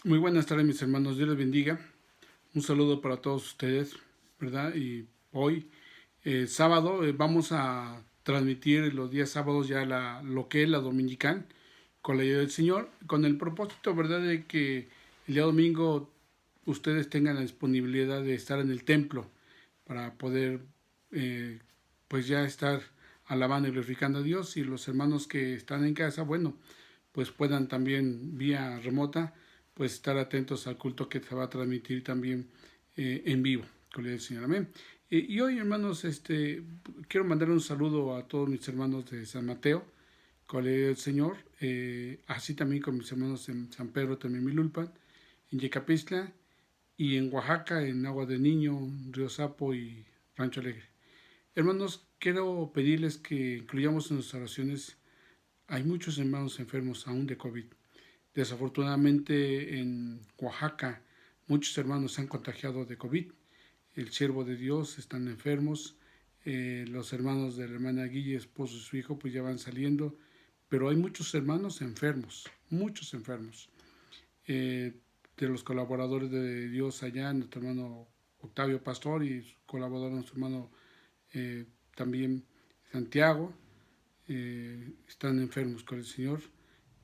Muy buenas tardes, mis hermanos. Dios les bendiga. Un saludo para todos ustedes, ¿verdad? Y hoy, sábado, vamos a transmitir los días sábados ya lo que es la dominical con la ayuda del Señor, con el propósito, ¿verdad?, de que el día domingo ustedes tengan la disponibilidad de estar en el templo para poder, eh, pues ya estar alabando y glorificando a Dios, y los hermanos que están en casa, bueno, pues puedan también vía remota pues estar atentos al culto que se va a transmitir también en vivo. Gloria al Señor, amén. Y hoy, hermanos, quiero mandar un saludo a todos mis hermanos de San Mateo, gloria al Señor, así también con mis hermanos en San Pedro, también Milulpan, en Yecapistla y en Oaxaca, en Agua de Niño, Río Sapo y Rancho Alegre. Hermanos, quiero pedirles que incluyamos en nuestras oraciones, hay muchos hermanos enfermos aún de COVID. Desafortunadamente en Oaxaca muchos hermanos se han contagiado de COVID. El siervo de Dios están enfermos. Los hermanos de la hermana Guille, esposo y su hijo, pues ya van saliendo. Pero hay muchos hermanos enfermos, muchos enfermos. Eh, de los colaboradores de Dios allá, nuestro hermano Octavio Pastor y su colaborador, nuestro hermano eh, también Santiago, están enfermos con el Señor.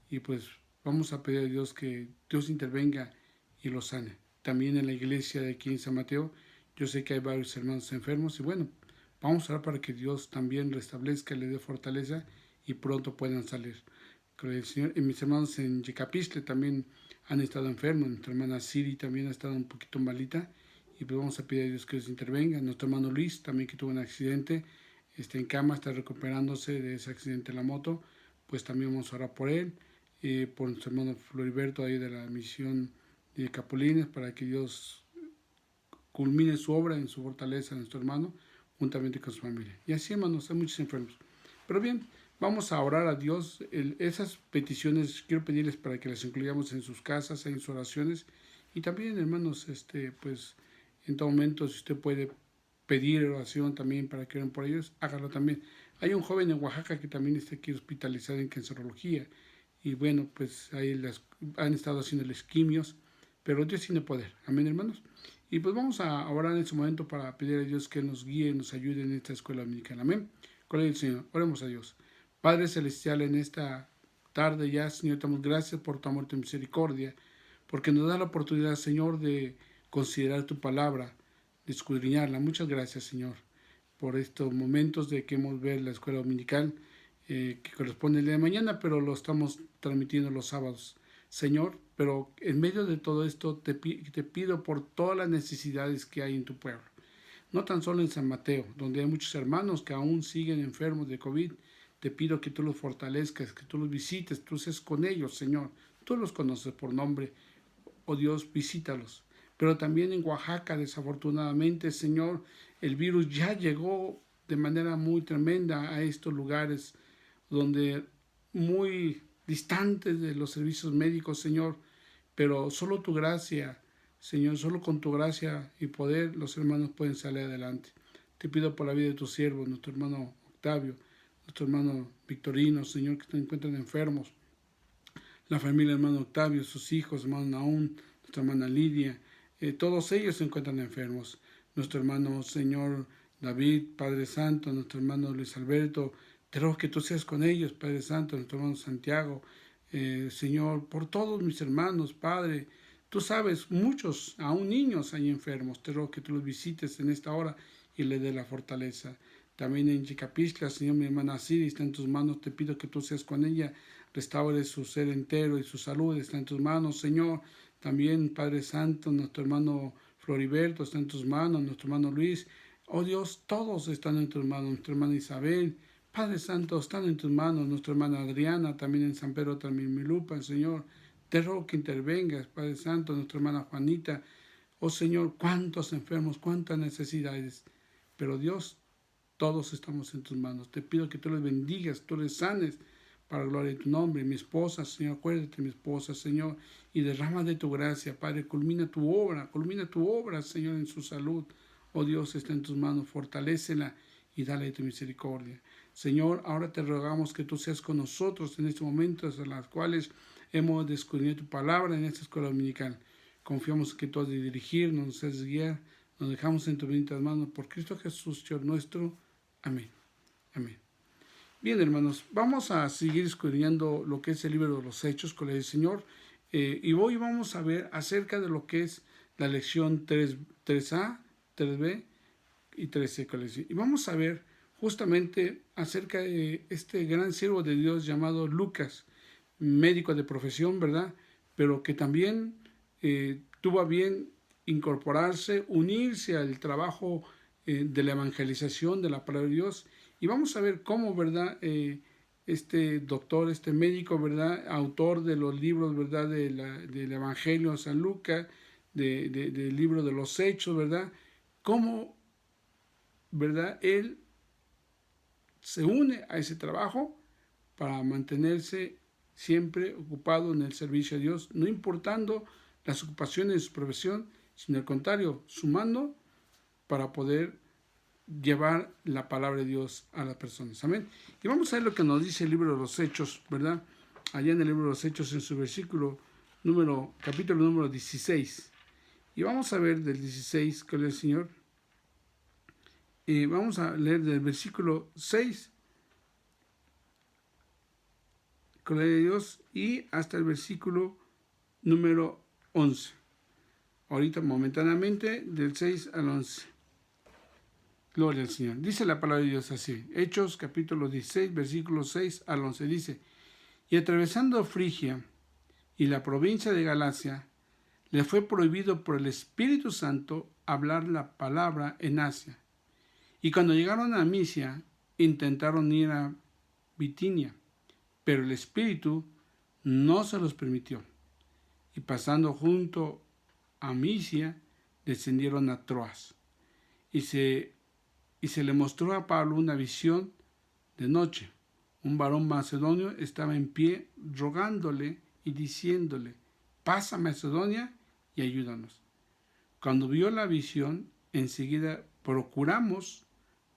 Y pues vamos a pedir a Dios que Dios intervenga y los sane. También en la iglesia de aquí en San Mateo, yo sé que hay varios hermanos enfermos y bueno, vamos a orar para que Dios también restablezca, le dé fortaleza y pronto puedan salir. Con el Señor. Y mis hermanos en Yecapistle también han estado enfermos. Nuestra hermana Siri también ha estado un poquito malita y pues vamos a pedir a Dios que Dios intervenga. Nuestro hermano Luis también, que tuvo un accidente, está en cama, está recuperándose de ese accidente en la moto, pues también vamos a orar por él, por nuestro hermano Floriberto ahí de la misión de Capulines, para que Dios culmine su obra en su fortaleza, nuestro hermano, juntamente con su familia. Y así, hermanos, hay muchos enfermos. Pero bien, vamos a orar a Dios. Esas peticiones quiero pedirles para que las incluyamos en sus casas, en sus oraciones. Y también, hermanos, pues en todo momento, si usted puede pedir oración también para que oren por ellos, hágalo también. Hay un joven en Oaxaca que también está aquí hospitalizado en cancerología. Y bueno, pues ahí han estado haciendo quimios, pero Dios tiene poder. Amén, hermanos. Y pues vamos a orar en este momento para pedir a Dios que nos guíe, nos ayude en esta escuela dominical. Amén. Gloria al Señor. Oremos a Dios. Padre Celestial, en esta tarde ya, Señor, te damos gracias por tu amor y tu misericordia, porque nos da la oportunidad, Señor, de considerar tu palabra, de escudriñarla. Muchas gracias, Señor, por estos momentos de que hemos ver la escuela dominical, que corresponde el día de mañana, pero lo estamos transmitiendo los sábados. Señor, pero en medio de todo esto te pido por todas las necesidades que hay en tu pueblo. No tan solo en San Mateo, donde hay muchos hermanos que aún siguen enfermos de COVID. Te pido que tú los fortalezcas, que tú los visites, tú seas con ellos, Señor. Tú los conoces por nombre. Oh Dios, visítalos. Pero también en Oaxaca, desafortunadamente, Señor, el virus ya llegó de manera muy tremenda a estos lugares donde muy distantes de los servicios médicos, Señor, pero solo tu gracia, Señor, solo con tu gracia y poder los hermanos pueden salir adelante. Te pido por la vida de tus siervos, nuestro hermano Octavio, nuestro hermano Victorino, Señor, que se encuentran enfermos, la familia hermano Octavio, sus hijos, hermano Naún, nuestra hermana Lidia, todos ellos se encuentran enfermos. Nuestro hermano Señor David, Padre Santo, nuestro hermano Luis Alberto, te ruego que tú seas con ellos, Padre Santo, nuestro hermano Santiago, Señor, por todos mis hermanos, Padre, tú sabes, muchos, aún niños hay enfermos, te ruego que tú los visites en esta hora y le dé la fortaleza. También en Chicapistla, Señor, mi hermana Siri está en tus manos, te pido que tú seas con ella, restaure su ser entero y su salud, está en tus manos, Señor. También, Padre Santo, nuestro hermano Floriberto está en tus manos, nuestro hermano Luis. Oh Dios, todos están en tus manos, nuestra hermana Isabel. Padre Santo, están en tus manos, nuestra hermana Adriana, también en San Pedro, también Milupa, Señor. Te ruego que intervengas, Padre Santo, nuestra hermana Juanita. Oh Señor, cuántos enfermos, cuántas necesidades. Pero Dios, todos estamos en tus manos. Te pido que tú les bendigas, tú les sanes para la gloria de tu nombre. Mi esposa, Señor, acuérdate de mi esposa, Señor, y derrama de tu gracia, Padre. Culmina tu obra, Señor, en su salud. Oh Dios, está en tus manos, fortalécela y dale tu misericordia. Señor, ahora te rogamos que tú seas con nosotros en estos momentos en los cuales hemos de escudriñar tu palabra en esta escuela dominical. Confiamos que tú has de dirigirnos, nos has de guiar, nos dejamos en tus benditas manos por Cristo Jesús, Señor nuestro. Amén. Amén. Bien, hermanos, vamos a seguir escudriñando lo que es el libro de los Hechos con el Señor, y hoy vamos a ver acerca de lo que es la lección 3A, 3B y 3C. Y vamos a ver justamente acerca de este gran siervo de Dios llamado Lucas, médico de profesión, ¿verdad? Pero que también tuvo a bien incorporarse, unirse al trabajo de la evangelización de la palabra de Dios. Y vamos a ver cómo, ¿verdad? Este doctor, este médico, ¿verdad? Autor de los libros, ¿verdad? Del Evangelio de San Lucas, del libro de los Hechos, ¿verdad? Cómo, ¿verdad? Él se une a ese trabajo para mantenerse siempre ocupado en el servicio a Dios, no importando las ocupaciones de su profesión, sino al contrario, sumando para poder llevar la palabra de Dios a las personas. Amén. Y vamos a ver lo que nos dice el libro de los Hechos, ¿verdad? Allá en el libro de los Hechos, en su capítulo número 16. Y vamos a ver del 16, que es el Señor. Vamos a leer del versículo 6, gloria a Dios, y hasta el versículo número 11. Ahorita momentáneamente del 6 al 11. Gloria al Señor. Dice la palabra de Dios así. Hechos capítulo 16, versículos 6 al 11. Dice: y atravesando Frigia y la provincia de Galacia, le fue prohibido por el Espíritu Santo hablar la palabra en Asia. Y cuando llegaron a Misia, intentaron ir a Bitinia, pero el Espíritu no se los permitió. Y pasando junto a Misia, descendieron a Troas. Y se le mostró a Pablo una visión de noche. Un varón macedonio estaba en pie rogándole y diciéndole: pasa a Macedonia y ayúdanos. Cuando vio la visión, enseguida procuramos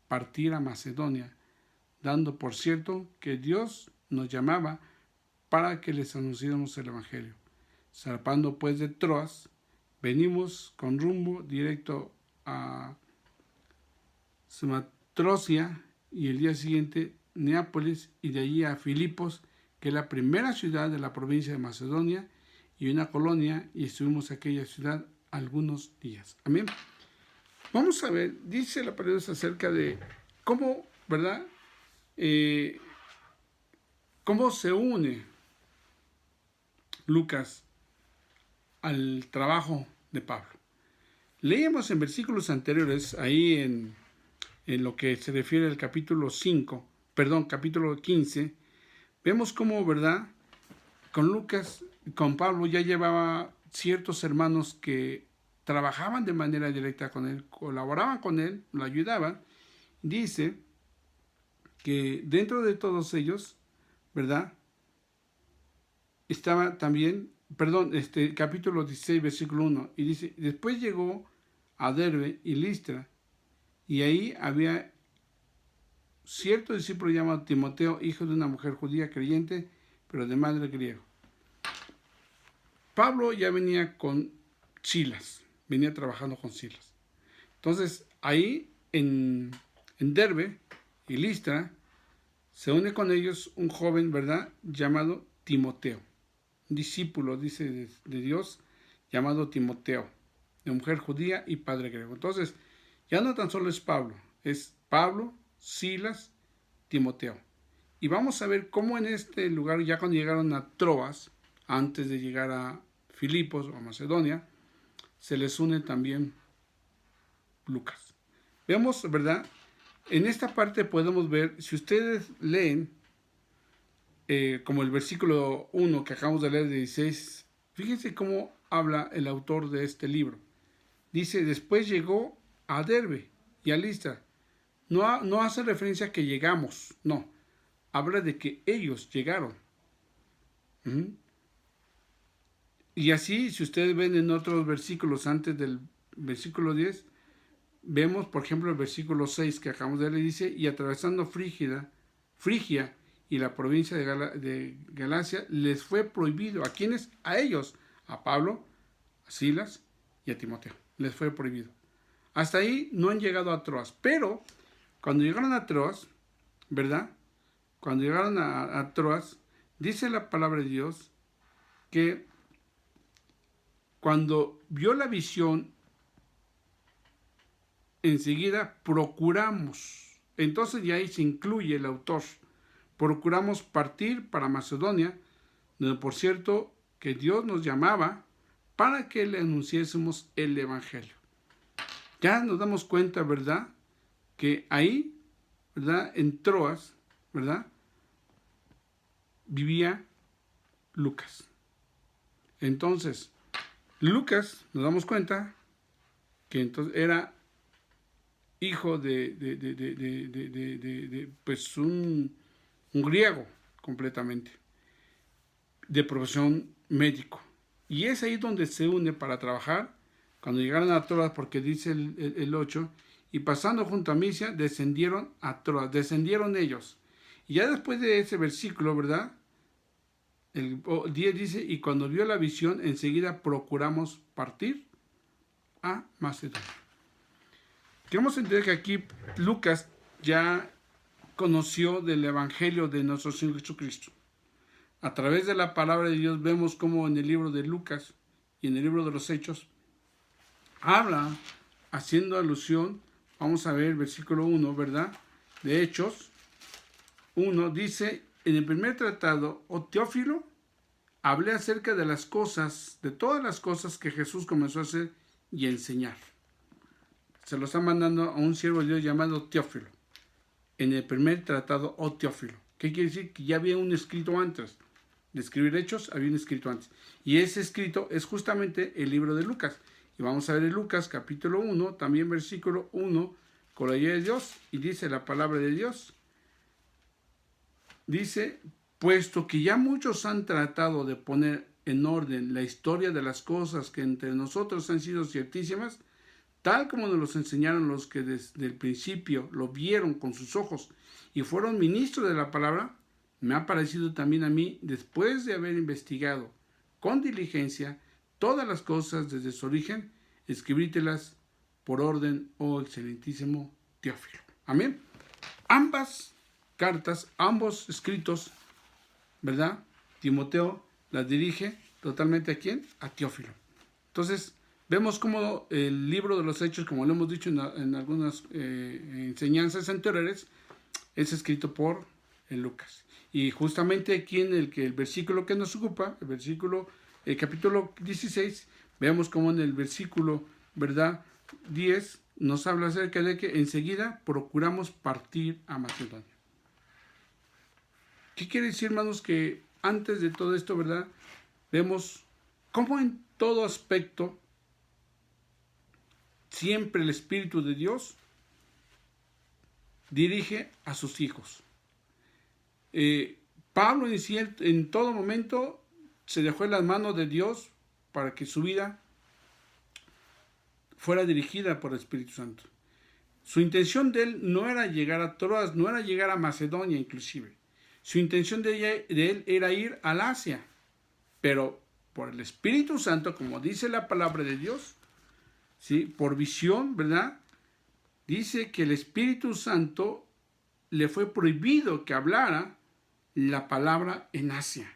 partir a Macedonia, dando por cierto que Dios nos llamaba para que les anunciáramos el Evangelio. Zarpando pues de Troas, venimos con rumbo directo a Samatrocia y el día siguiente Neápolis, y de allí a Filipos, que es la primera ciudad de la provincia de Macedonia y una colonia, y estuvimos en aquella ciudad algunos días. Amén. Vamos a ver, dice la palabra acerca de cómo, ¿verdad? Cómo se une Lucas al trabajo de Pablo. Leíamos en versículos anteriores, ahí en lo que se refiere al capítulo 15, vemos cómo, ¿verdad? Con Pablo ya llevaba ciertos hermanos que trabajaban de manera directa con él, colaboraban con él, lo ayudaban. Dice que dentro de todos ellos, ¿verdad? Estaba también, capítulo 16, versículo 1, y dice: después llegó a Derbe y Listra, y ahí había cierto discípulo llamado Timoteo, hijo de una mujer judía creyente, pero de madre griego. Pablo ya venía con Silas, venía trabajando con Silas. Entonces, ahí en Derbe y Listra, se une con ellos un joven, ¿verdad?, llamado Timoteo, un discípulo, dice, de Dios, llamado Timoteo, de mujer judía y padre griego. Entonces, ya no tan solo es Pablo, Silas, Timoteo. Y vamos a ver cómo en este lugar, ya cuando llegaron a Troas, antes de llegar a Filipos o a Macedonia, se les une también Lucas. Vemos, ¿verdad? En esta parte podemos ver, si ustedes leen, como el versículo 1 que acabamos de leer de 16, fíjense cómo habla el autor de este libro. Dice: después llegó a Derbe y a Listra. No hace referencia a que llegamos, no. Habla de que ellos llegaron. Y así, si ustedes ven en otros versículos antes del versículo 10, vemos, por ejemplo, el versículo 6 que acabamos de leer, dice: y atravesando Frigia y la provincia de Galacia les fue prohibido. ¿A quiénes? A ellos, a Pablo, a Silas y a Timoteo. Les fue prohibido. Hasta ahí no han llegado a Troas, pero cuando llegaron a Troas, ¿verdad? Cuando llegaron a Troas, dice la palabra de Dios que cuando vio la visión, enseguida procuramos. Entonces ya ahí se incluye el autor. Procuramos partir para Macedonia, donde por cierto que Dios nos llamaba para que le anunciásemos el Evangelio. Ya nos damos cuenta, ¿verdad? Que ahí, ¿verdad? En Troas, ¿verdad? Vivía Lucas. Entonces, Lucas, nos damos cuenta que entonces era hijo pues un griego completamente, de profesión médico. Y es ahí donde se une para trabajar, cuando llegaron a Troas, porque dice el 8, y pasando junto a Misia, descendieron a Troas, descendieron ellos. Y ya después de ese versículo, ¿verdad? El 10 dice, y cuando vio la visión, enseguida procuramos partir a Macedonia. Queremos entender que aquí Lucas ya conoció del Evangelio de nuestro Señor Jesucristo. A través de la palabra de Dios vemos cómo en el libro de Lucas y en el libro de los Hechos habla, haciendo alusión, vamos a ver el versículo 1, ¿verdad? De Hechos 1 dice, en el primer tratado, oh Teófilo, hablé acerca de las cosas, de todas las cosas que Jesús comenzó a hacer y a enseñar. Se lo está mandando a un siervo de Dios llamado Teófilo. En el primer tratado, oh Teófilo. ¿Qué quiere decir? Que ya había un escrito antes. De escribir Hechos, había un escrito antes. Y ese escrito es justamente el libro de Lucas. Y vamos a ver en Lucas capítulo 1, también versículo 1, con la ayuda de Dios. Y dice la palabra de Dios. Dice, puesto que ya muchos han tratado de poner en orden la historia de las cosas que entre nosotros han sido ciertísimas, tal como nos los enseñaron los que desde el principio lo vieron con sus ojos y fueron ministros de la palabra, me ha parecido también a mí, después de haber investigado con diligencia todas las cosas desde su origen, escribírtelas por orden, oh excelentísimo Teófilo. Amén. Ambas cartas, ambos escritos, ¿verdad? Timoteo las dirige totalmente ¿a quién? A Teófilo. Entonces, vemos cómo el libro de los Hechos, como lo hemos dicho en algunas enseñanzas anteriores, es escrito por Lucas. Y justamente aquí en el versículo que nos ocupa, el capítulo 16, vemos cómo en el versículo, ¿verdad? 10 nos habla acerca de que enseguida procuramos partir a Macedonia. ¿Qué quiere decir, hermanos? Que antes de todo esto, ¿verdad? Vemos cómo en todo aspecto siempre el Espíritu de Dios dirige a sus hijos. Pablo en todo momento se dejó en las manos de Dios para que su vida fuera dirigida por el Espíritu Santo. Su intención de él no era llegar a Troas, no era llegar a Macedonia inclusive. Su intención de él era ir al Asia, pero por el Espíritu Santo, como dice la palabra de Dios, ¿sí? Por visión, ¿verdad? Dice que el Espíritu Santo le fue prohibido que hablara la palabra en Asia.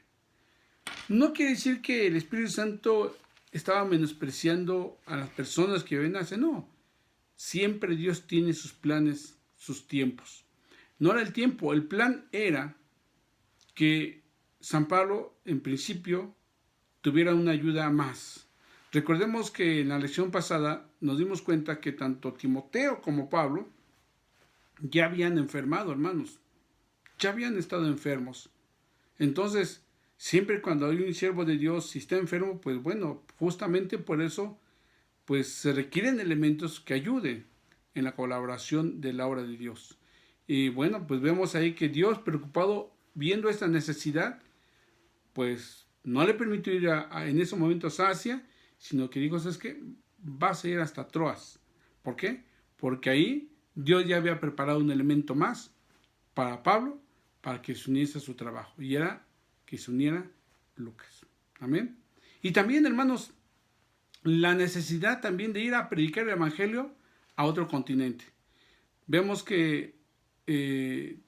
No quiere decir que el Espíritu Santo estaba menospreciando a las personas que viven en Asia, no. Siempre Dios tiene sus planes, sus tiempos. No era el tiempo, el plan era que San Pablo, en principio, tuviera una ayuda más. Recordemos que en la lección pasada nos dimos cuenta que tanto Timoteo como Pablo ya habían enfermado, hermanos. Ya habían estado enfermos. Entonces, siempre cuando hay un siervo de Dios, si está enfermo, pues bueno, justamente por eso, pues se requieren elementos que ayuden en la colaboración de la obra de Dios. Y bueno, pues vemos ahí que Dios, preocupado, viendo esta necesidad, pues no le permitió ir en esos momentos a Asia, sino que dijo, ¿sabes qué? Vas a ir hasta Troas. ¿Por qué? Porque ahí Dios ya había preparado un elemento más para Pablo, para que se uniese a su trabajo, y era que se uniera Lucas. Amén. Y también, hermanos, la necesidad también de ir a predicar el evangelio a otro continente. Vemos que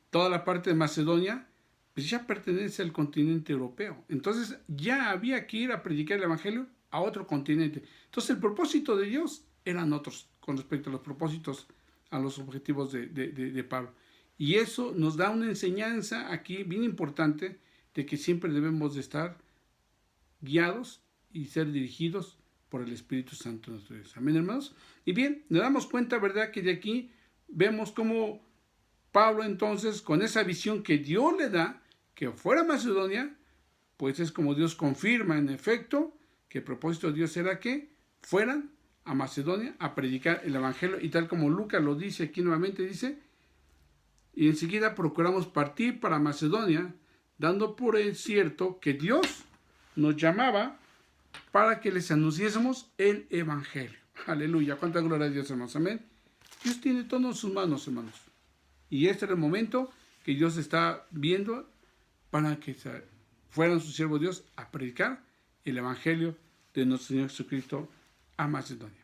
toda la parte de Macedonia pues ya pertenece al continente europeo. Entonces ya había que ir a predicar el evangelio a otro continente. Entonces el propósito de Dios eran otros con respecto a los propósitos, a los objetivos de Pablo. Y eso nos da una enseñanza aquí bien importante de que siempre debemos de estar guiados y ser dirigidos por el Espíritu Santo de nuestro Dios. Amén, hermanos. Y bien, nos damos cuenta, ¿verdad?, que de aquí vemos cómo Pablo entonces, con esa visión que Dios le da, que fuera Macedonia, pues es como Dios confirma en efecto que el propósito de Dios era que fueran a Macedonia a predicar el evangelio, y tal como Lucas lo dice aquí nuevamente, dice, y enseguida procuramos partir para Macedonia, dando por cierto que Dios nos llamaba para que les anunciásemos el evangelio. Aleluya, cuánta gloria a Dios, hermanos. Amén. Dios tiene todo en sus manos, hermanos. Y este era el momento que Dios está viendo para que fueran sus siervos Dios a predicar el evangelio de nuestro Señor Jesucristo a Macedonia.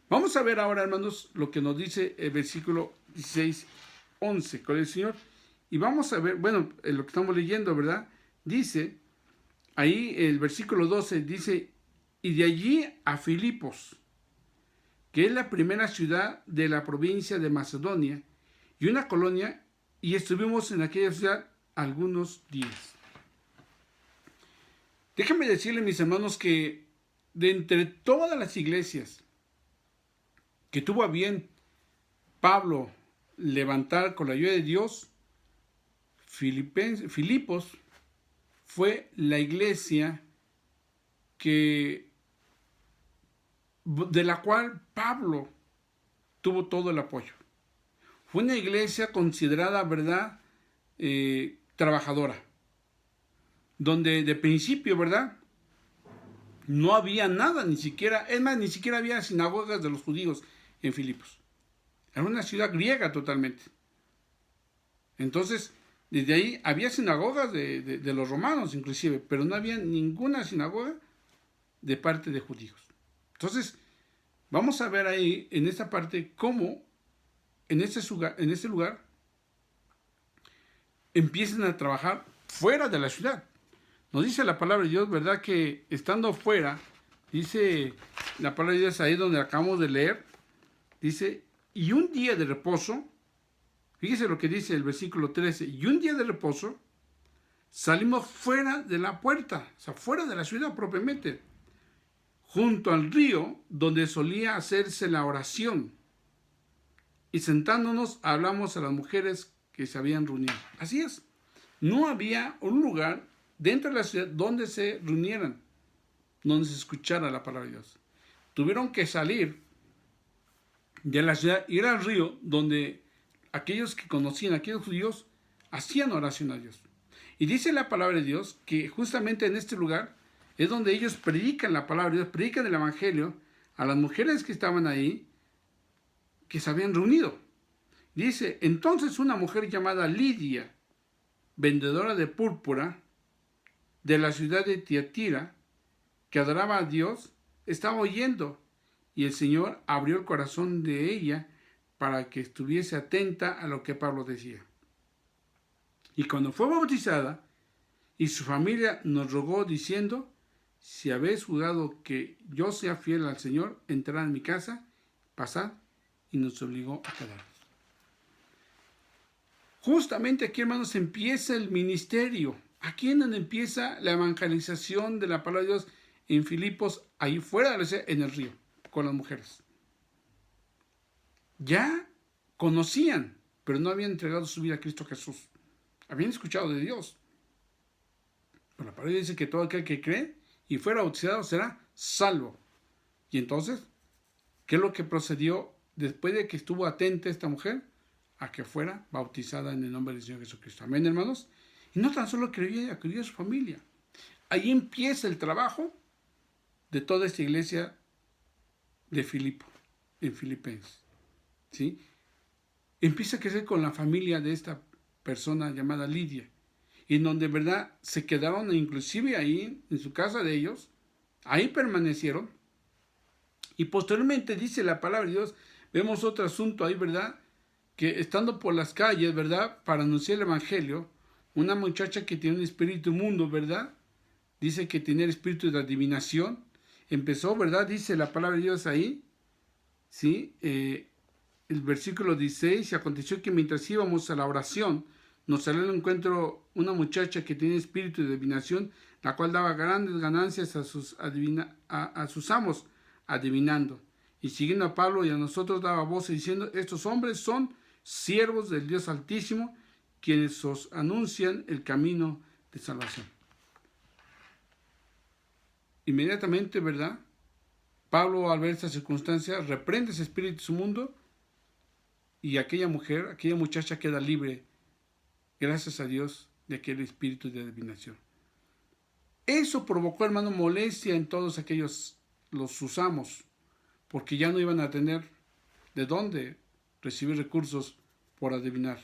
Vamos a ver ahora, hermanos, lo que nos dice el versículo 16, 11 con el Señor. Y vamos a ver, bueno, lo que estamos leyendo, ¿verdad? Dice, ahí el versículo 12 dice, y de allí a Filipos, que es la primera ciudad de la provincia de Macedonia, y una colonia, y estuvimos en aquella ciudad algunos días. Déjenme decirles, mis hermanos, que de entre todas las iglesias que tuvo a bien Pablo levantar con la ayuda de Dios, Filipos fue la iglesia de la cual Pablo tuvo todo el apoyo. Fue una iglesia considerada, ¿verdad?, trabajadora, donde de principio, ¿verdad?, no había nada, ni siquiera había sinagogas de los judíos en Filipos. Era una ciudad griega totalmente. Entonces, desde ahí había sinagogas de los romanos inclusive, pero no había ninguna sinagoga de parte de judíos. Entonces, vamos a ver ahí en esta parte cómo en ese lugar empiezan a trabajar fuera de la ciudad. Nos dice la palabra de Dios, ¿verdad?, que estando fuera, dice la palabra de Dios ahí donde acabamos de leer, dice, y un día de reposo, fíjese lo que dice el versículo 13, y un día de reposo salimos fuera de la puerta, o sea, fuera de la ciudad propiamente, junto al río donde solía hacerse la oración, y sentándonos hablamos a las mujeres que se habían reunido. Así es, no había un lugar dentro de la ciudad donde se reunieran, donde se escuchara la palabra de Dios. Tuvieron que salir de la ciudad, ir al río donde aquellos que conocían, aquellos judíos, hacían oración a Dios. Y dice la palabra de Dios que justamente en este lugar es donde ellos predican la palabra de Dios, predican el evangelio a las mujeres que estaban ahí, que se habían reunido. Dice, entonces una mujer llamada Lidia, vendedora de púrpura, de la ciudad de Tiatira, que adoraba a Dios, estaba oyendo, y el Señor abrió el corazón de ella para que estuviese atenta a lo que Pablo decía. Y cuando fue bautizada, y su familia nos rogó diciendo, si habéis jurado que yo sea fiel al Señor, entrad en mi casa, pasad, y nos obligó a quedarnos. Justamente aquí, hermanos, empieza el ministerio. Aquí es donde empieza la evangelización de la palabra de Dios en Filipos, ahí fuera de la ciudad, en el río, con las mujeres. Ya conocían, pero no habían entregado su vida a Cristo Jesús. Habían escuchado de Dios. Pero la palabra dice que todo aquel que cree y fuera bautizado será salvo. Y entonces, ¿qué es lo que procedió después de que estuvo atenta esta mujer? A que fuera bautizada en el nombre del Señor Jesucristo. Amén, hermanos. Y no tan solo creía, creía su familia. Ahí empieza el trabajo de toda esta iglesia de Filipo, en Filipenses. ¿Sí? Empieza a crecer con la familia de esta persona llamada Lidia, y en donde, ¿verdad?, se quedaron inclusive ahí, en su casa de ellos, ahí permanecieron, y posteriormente dice la palabra de Dios, vemos otro asunto ahí, ¿verdad?, que estando por las calles, ¿verdad?, para anunciar el evangelio, una muchacha que tiene un espíritu inmundo, ¿verdad?, dice que tenía el espíritu de adivinación, empezó, ¿verdad?, dice la palabra de Dios ahí, ¿sí?, el versículo 16, y aconteció que mientras íbamos a la oración, nos salió al encuentro una muchacha que tenía espíritu de adivinación, la cual daba grandes ganancias a sus amos, adivinando. Y siguiendo a Pablo y a nosotros daba voces diciendo, estos hombres son siervos del Dios Altísimo, quienes os anuncian el camino de salvación. Inmediatamente, ¿verdad?, Pablo, al ver esta circunstancia, reprende ese espíritu inmundo, y aquella muchacha queda libre, gracias a Dios, de aquel espíritu de adivinación. Eso provocó, hermano, molestia en todos aquellos, sus amos, porque ya no iban a tener de dónde recibir recursos por adivinar.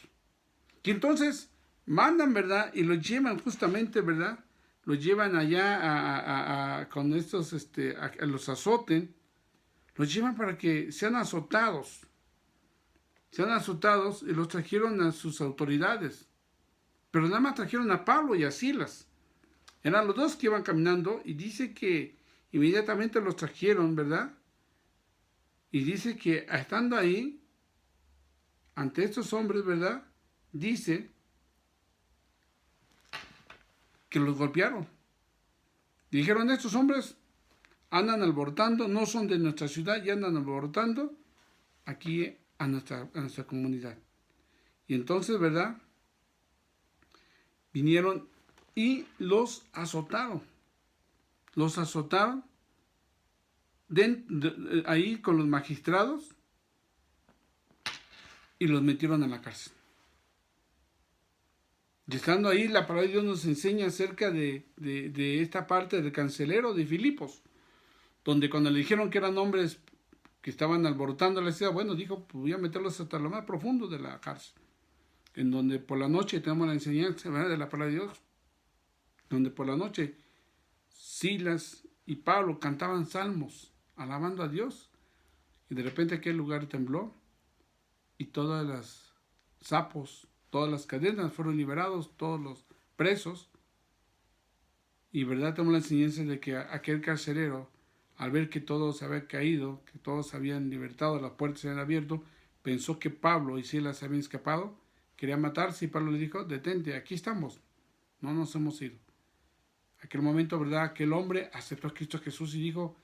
Y entonces mandan, ¿verdad?, y los llevan justamente, ¿verdad?, los llevan allá con estos, a los azoten, los llevan para que sean azotados y los trajeron a sus autoridades. Pero nada más trajeron a Pablo y a Silas. Eran los dos que iban caminando, y dice que inmediatamente los trajeron, ¿verdad? Y dice que estando ahí, ante estos hombres, ¿verdad?, dice que los golpearon. Dijeron, estos hombres andan alborotando, no son de nuestra ciudad, y andan alborotando aquí a nuestra comunidad. Y entonces, ¿verdad?, vinieron y los azotaron. Los azotaron ahí con los magistrados y los metieron en la cárcel. Y estando ahí, la palabra de Dios nos enseña acerca de esta parte del cancelero de Filipos, donde cuando le dijeron que eran hombres que estaban alborotando la ciudad, bueno, dijo, pues voy a meterlos hasta lo más profundo de la cárcel, en donde por la noche tenemos la enseñanza, ¿verdad?, de la palabra de Dios, donde por la noche Silas y Pablo cantaban salmos, alabando a Dios, y de repente aquel lugar tembló, y todas las sapos, todas las cadenas fueron liberados, todos los presos, y verdad tenemos la enseñanza de que aquel carcelero, al ver que todos habían caído, que todos habían libertado, las puertas se habían abierto, pensó que Pablo y Silas habían escapado, quería matarse, y Pablo le dijo, detente, aquí estamos, no nos hemos ido. Aquel momento, ¿verdad?, aquel hombre aceptó a Cristo Jesús y dijo,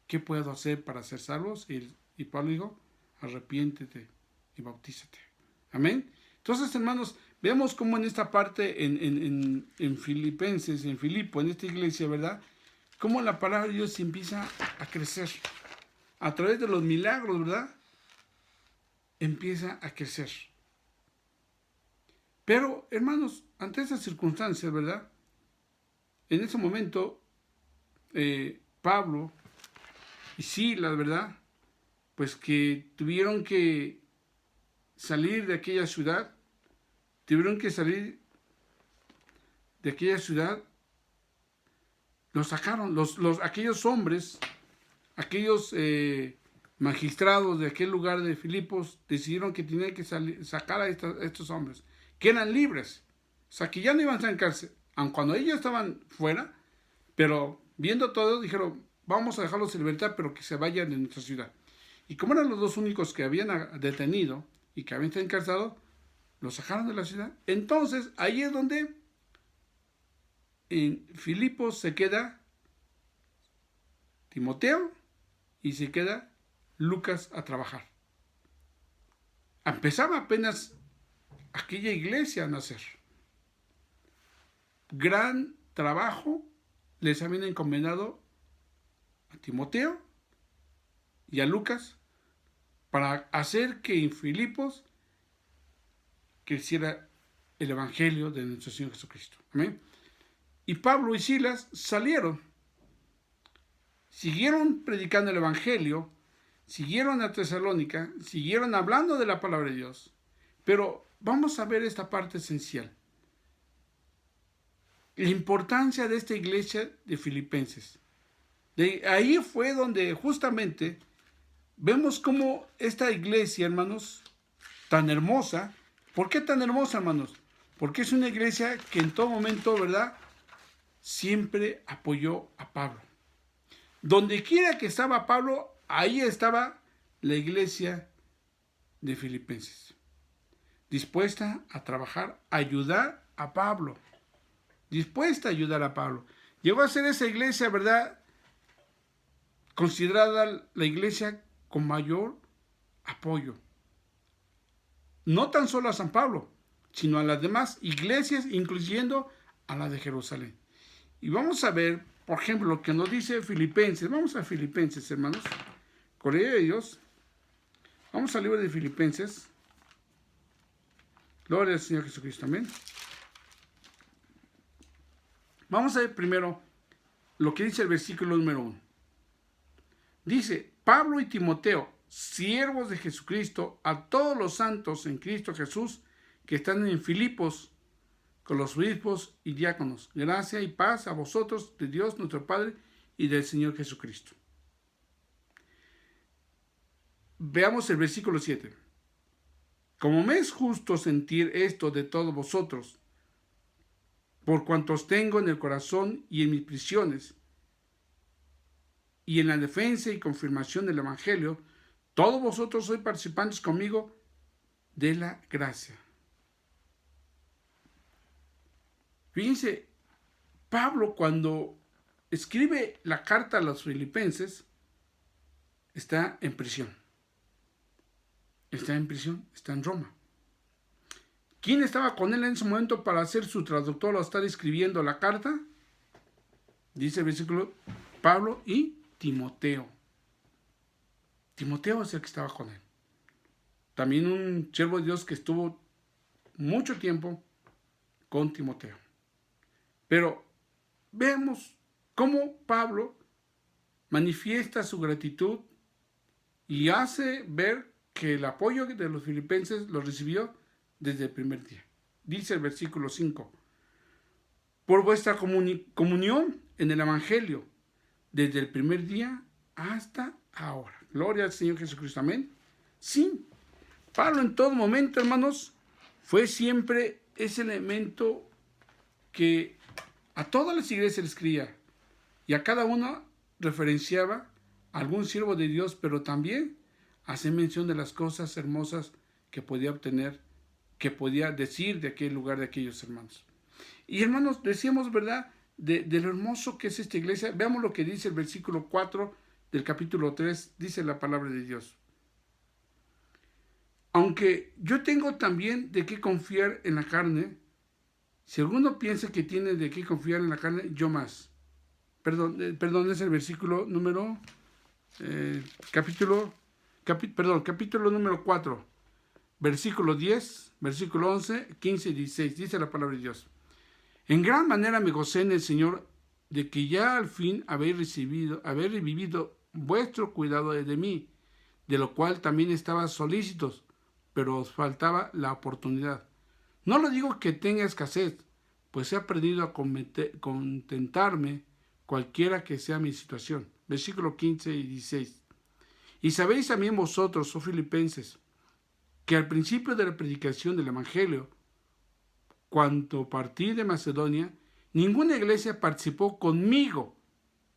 ¿qué puedo hacer para ser salvos? Y Pablo dijo, arrepiéntete y bautízate. Amén. Entonces, hermanos, vemos cómo en esta parte, en Filipenses, en Filipo, en esta iglesia, ¿verdad?, cómo la palabra de Dios empieza a crecer. A través de los milagros, ¿verdad?, empieza a crecer. Pero, hermanos, ante esas circunstancias, ¿verdad?, en ese momento, Pablo y Silas, ¿verdad?, pues que tuvieron que salir de aquella ciudad, los sacaron, aquellos hombres, aquellos magistrados de aquel lugar de Filipos, decidieron que tenían que sacar a estos hombres, que eran libres, o sea, que ya no iban a estar en cárcel, aun cuando ellos estaban fuera, pero viendo todo, dijeron, vamos a dejarlos en libertad, pero que se vayan de nuestra ciudad. Y como eran los dos únicos que habían detenido y que habían estado encarcelados, los sacaron de la ciudad. Entonces, ahí es donde en Filipos se queda Timoteo y se queda Lucas a trabajar. Empezaba apenas aquella iglesia a nacer. Gran trabajo les habían encomendado a Timoteo y a Lucas para hacer que en Filipos creciera el evangelio de nuestro Señor Jesucristo. Amén. Y Pablo y Silas salieron, siguieron predicando el evangelio, siguieron a Tesalónica, siguieron hablando de la palabra de Dios, pero vamos a ver esta parte esencial. La importancia de esta iglesia de Filipenses. De ahí fue donde justamente vemos cómo esta iglesia, hermanos, tan hermosa. ¿Por qué tan hermosa, hermanos? Porque es una iglesia que en todo momento, ¿verdad?, siempre apoyó a Pablo. Donde quiera que estaba Pablo, ahí estaba la iglesia de Filipenses, dispuesta a trabajar, a ayudar a Pablo, dispuesta a ayudar a Pablo. Llegó a ser esa iglesia, ¿verdad?, considerada la iglesia con mayor apoyo. No tan solo a San Pablo, sino a las demás iglesias, incluyendo a la de Jerusalén. Y vamos a ver, por ejemplo, lo que nos dice Filipenses. Vamos a Filipenses, hermanos. Gloria a Dios. Vamos al libro de Filipenses. Gloria al Señor Jesucristo. Amén. Vamos a ver primero lo que dice el versículo número 1. Dice, Pablo y Timoteo, siervos de Jesucristo, a todos los santos en Cristo Jesús que están en Filipos, con los obispos y diáconos. Gracia y paz a vosotros, de Dios nuestro Padre y del Señor Jesucristo. Veamos el versículo 7. Como me es justo sentir esto de todos vosotros, por cuantos tengo en el corazón y en mis prisiones, y en la defensa y confirmación del Evangelio, todos vosotros sois participantes conmigo de la gracia. Fíjense, Pablo cuando escribe la carta a los filipenses, está en prisión. Está en prisión, está en Roma. ¿Quién estaba con él en ese momento para ser su traductor o estar escribiendo la carta? Dice el versículo, Pablo y Timoteo. Timoteo es el que estaba con él. También un siervo de Dios que estuvo mucho tiempo con Timoteo. Pero vemos cómo Pablo manifiesta su gratitud y hace ver que el apoyo de los filipenses lo recibió desde el primer día. Dice el versículo 5, por vuestra comunión en el Evangelio, desde el primer día hasta ahora. Gloria al Señor Jesucristo. Amén. Sí, Pablo en todo momento, hermanos, fue siempre ese elemento que a todas las iglesias les escribía y a cada uno referenciaba a algún siervo de Dios, pero también hace mención de las cosas hermosas que podía obtener, que podía decir de aquel lugar, de aquellos hermanos. Y hermanos, decíamos, ¿verdad?, de lo hermoso que es esta iglesia. Veamos lo que dice el versículo 4 del capítulo 3, dice la palabra de Dios. Aunque yo tengo también de qué confiar en la carne, si alguno piensa que tiene de qué confiar en la carne, yo más. Perdón, es el versículo número, capítulo número 4, versículo 10, versículo 11, 15 y 16, dice la palabra de Dios. En gran manera me gocé en el Señor de que ya al fin habéis revivido vuestro cuidado de mí, de lo cual también estaba solícitos, pero os faltaba la oportunidad. No lo digo que tenga escasez, pues he aprendido a contentarme cualquiera que sea mi situación. Versículo 15 y 16. Y sabéis también vosotros, oh filipenses, que al principio de la predicación del Evangelio, cuando partí de Macedonia, ninguna iglesia participó conmigo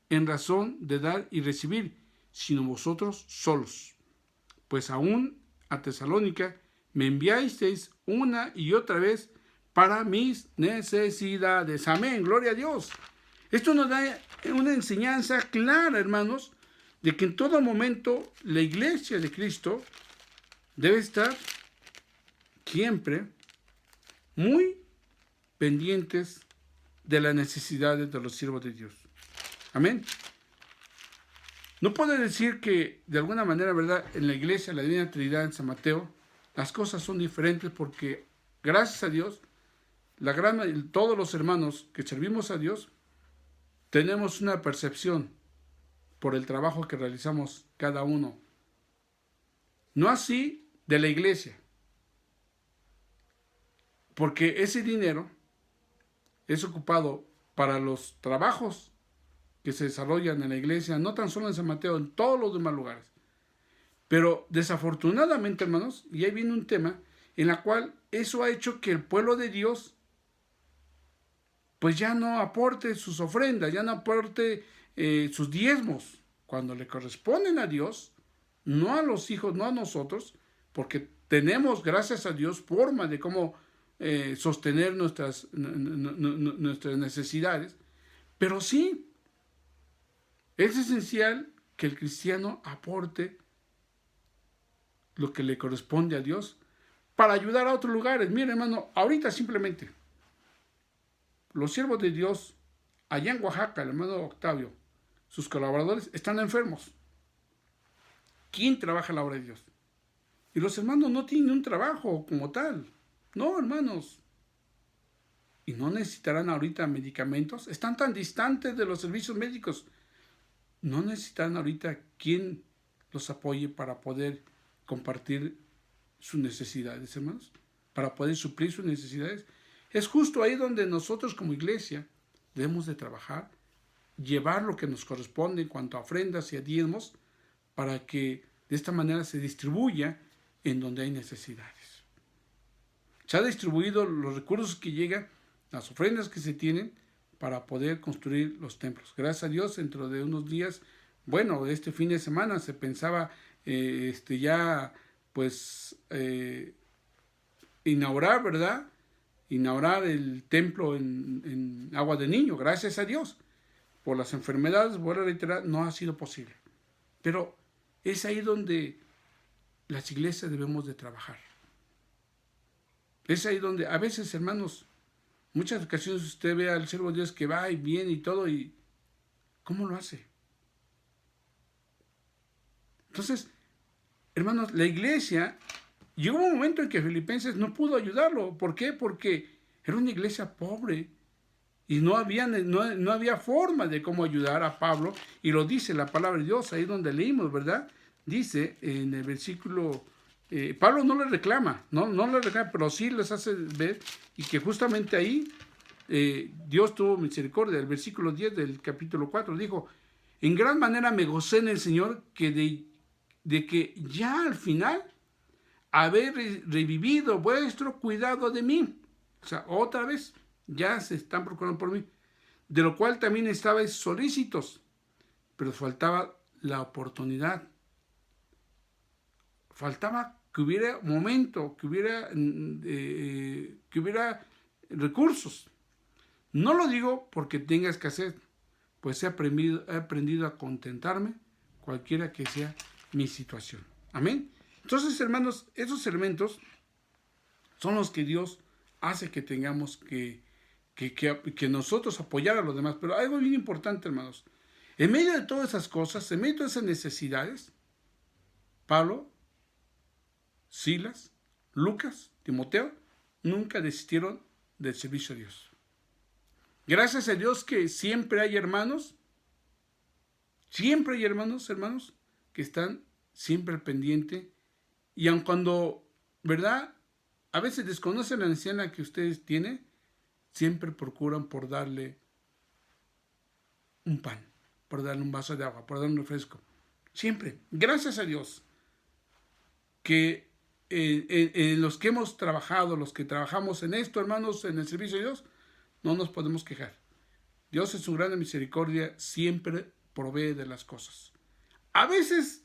en razón de dar y recibir, sino vosotros solos. Pues aún a Tesalónica me enviasteis una y otra vez para mis necesidades. Amén, gloria a Dios. Esto nos da una enseñanza clara, hermanos, de que en todo momento la iglesia de Cristo debe estar siempre muy pendientes de las necesidades de los siervos de Dios. Amén. No puedo decir que de alguna manera, ¿verdad?, en la iglesia, la Divina Trinidad en San Mateo, las cosas son diferentes porque, gracias a Dios, todos los hermanos que servimos a Dios, tenemos una percepción por el trabajo que realizamos cada uno. No así de la iglesia. porque ese dinero es ocupado para los trabajos que se desarrollan en la iglesia, no tan solo en San Mateo, en todos los demás lugares. Pero desafortunadamente, hermanos, y ahí viene un tema en la cual eso ha hecho que el pueblo de Dios pues ya no aporte sus ofrendas, ya no aporte sus diezmos, cuando le corresponden a Dios, no a los hijos, no a nosotros, porque tenemos, gracias a Dios, forma de cómo sostener nuestras necesidades, pero sí, es esencial que el cristiano aporte lo que le corresponde a Dios para ayudar a otros lugares. Mire, hermano, ahorita simplemente los siervos de Dios allá en Oaxaca, el hermano Octavio, sus colaboradores están enfermos. ¿Quién trabaja la obra de Dios? Y los hermanos no tienen un trabajo como tal. No, hermanos. Y no necesitarán ahorita medicamentos. Están tan distantes de los servicios médicos. No necesitarán ahorita quien los apoye para poder compartir sus necesidades, hermanos. Para poder suplir sus necesidades. Es justo ahí donde nosotros como iglesia debemos de trabajar, llevar lo que nos corresponde en cuanto a ofrendas y a diezmos, para que de esta manera se distribuya en donde hay necesidades. Se ha distribuido los recursos que llegan, las ofrendas que se tienen, para poder construir los templos. Gracias a Dios, dentro de unos días, bueno, este fin de semana se pensaba ya, pues, inaugurar, ¿verdad? Inaugurar el templo en Agua de Niño, gracias a Dios. Por las enfermedades, vuelvo a reiterar, no ha sido posible. Pero es ahí donde las iglesias debemos de trabajar. Es ahí donde, a veces, hermanos, muchas ocasiones usted ve al siervo de Dios que va y viene y todo, y ¿cómo lo hace? Entonces, hermanos, la iglesia, llegó un momento en que Filipenses no pudo ayudarlo. ¿Por qué? Porque era una iglesia pobre y no había forma de cómo ayudar a Pablo, y lo dice la palabra de Dios, ahí donde leímos, ¿verdad? Dice en el versículo, Pablo no le reclama, pero sí les hace ver, y que justamente ahí Dios tuvo misericordia. El versículo 10 del capítulo 4 dijo: en gran manera me gocé en el Señor de que ya al final haber revivido vuestro cuidado de mí. O sea, otra vez, ya se están procurando por mí, de lo cual también estabais solícitos, pero faltaba la oportunidad. Faltaba que hubiera momento, que hubiera recursos. No lo digo porque tenga escasez, pues he aprendido a contentarme cualquiera que sea mi situación. Amén. Entonces, hermanos, esos elementos son los que Dios hace que tengamos que nosotros apoyar a los demás. Pero algo bien importante, hermanos, en medio de todas esas cosas, en medio de esas necesidades, Pablo, Silas, Lucas, Timoteo, nunca desistieron del servicio a Dios. Gracias a Dios que siempre hay hermanos, hermanos, que están siempre al pendiente, y aun cuando, ¿verdad?, a veces desconocen la necesidad que ustedes tienen, siempre procuran por darle un pan, por darle un vaso de agua, por darle un refresco. Siempre. Gracias a Dios que los que hemos trabajado, los que trabajamos en esto, hermanos, en el servicio de Dios, no nos podemos quejar. Dios en su gran misericordia siempre provee de las cosas. A veces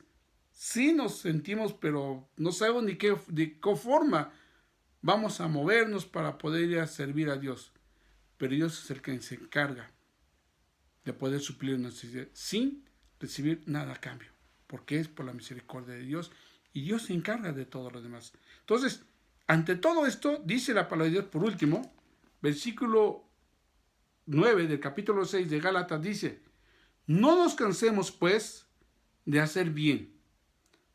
sí nos sentimos, pero no sabemos de qué forma vamos a movernos para poder ir a servir a Dios. Pero Dios es el que se encarga de poder suplir una necesidad sin recibir nada a cambio, porque es por la misericordia de Dios, y Dios se encarga de todo lo demás. Entonces, ante todo esto, dice la palabra de Dios, por último, versículo 9 del capítulo 6 de Gálatas, dice: no nos cansemos, pues, de hacer bien,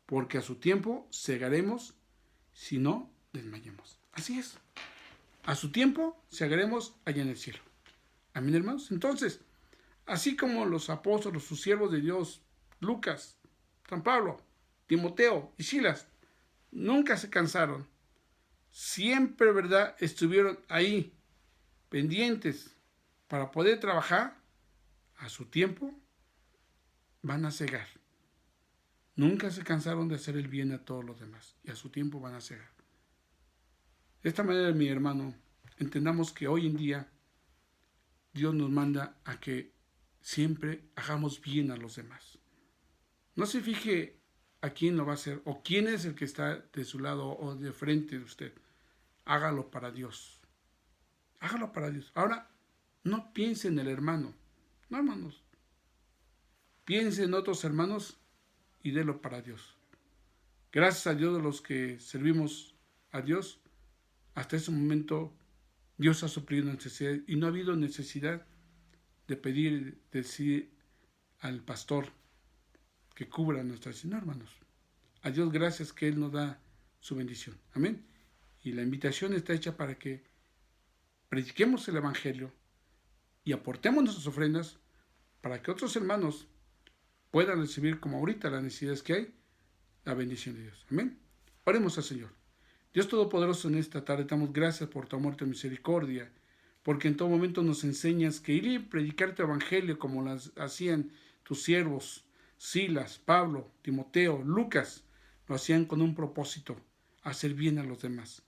porque a su tiempo segaremos si no desmayemos. Así es. A su tiempo segaremos allá en el cielo. Amén, hermanos. Entonces, así como los apóstoles, sus siervos de Dios, Lucas, San Pablo, Timoteo y Silas, nunca se cansaron siempre, ¿verdad?, estuvieron ahí, pendientes, para poder trabajar a su tiempo, van a cegar. Nunca se cansaron de hacer el bien a todos los demás y a su tiempo van a cegar. De esta manera, mi hermano, entendamos que hoy en día Dios nos manda a que siempre hagamos bien a los demás. No se fije a quién lo va a hacer o quién es el que está de su lado o de frente de usted. Hágalo para Dios. Hágalo para Dios. Ahora, no piense en el hermano. No, hermanos. Piense en otros hermanos y délo para Dios. Gracias a Dios de los que servimos a Dios, hasta ese momento Dios ha suplido necesidad y no ha habido necesidad de pedir, decir al pastor que cubra nuestras, no, hermanos. A Dios gracias que Él nos da su bendición. Amén. Y la invitación está hecha para que prediquemos el Evangelio y aportemos nuestras ofrendas para que otros hermanos puedan recibir, como ahorita las necesidades que hay, la bendición de Dios. Amén. Oremos al Señor. Dios Todopoderoso, en esta tarde damos gracias por tu amor y tu misericordia, porque en todo momento nos enseñas que ir y predicar tu evangelio como las hacían tus siervos, Silas, Pablo, Timoteo, Lucas, lo hacían con un propósito, hacer bien a los demás.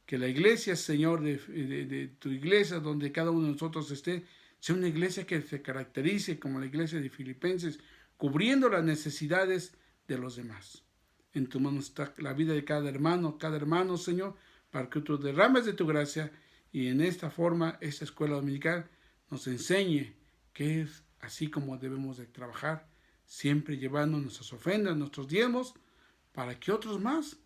Que la iglesia, Señor, de tu iglesia, donde cada uno de nosotros esté, sea una iglesia que se caracterice como la iglesia de Filipenses, cubriendo las necesidades de los demás. En tu mano está la vida de cada hermano, Señor, para que tú derrames de tu gracia y en esta forma, esta escuela dominical nos enseñe que es así como debemos de trabajar, siempre llevando nuestras ofrendas, nuestros diezmos, para que otros más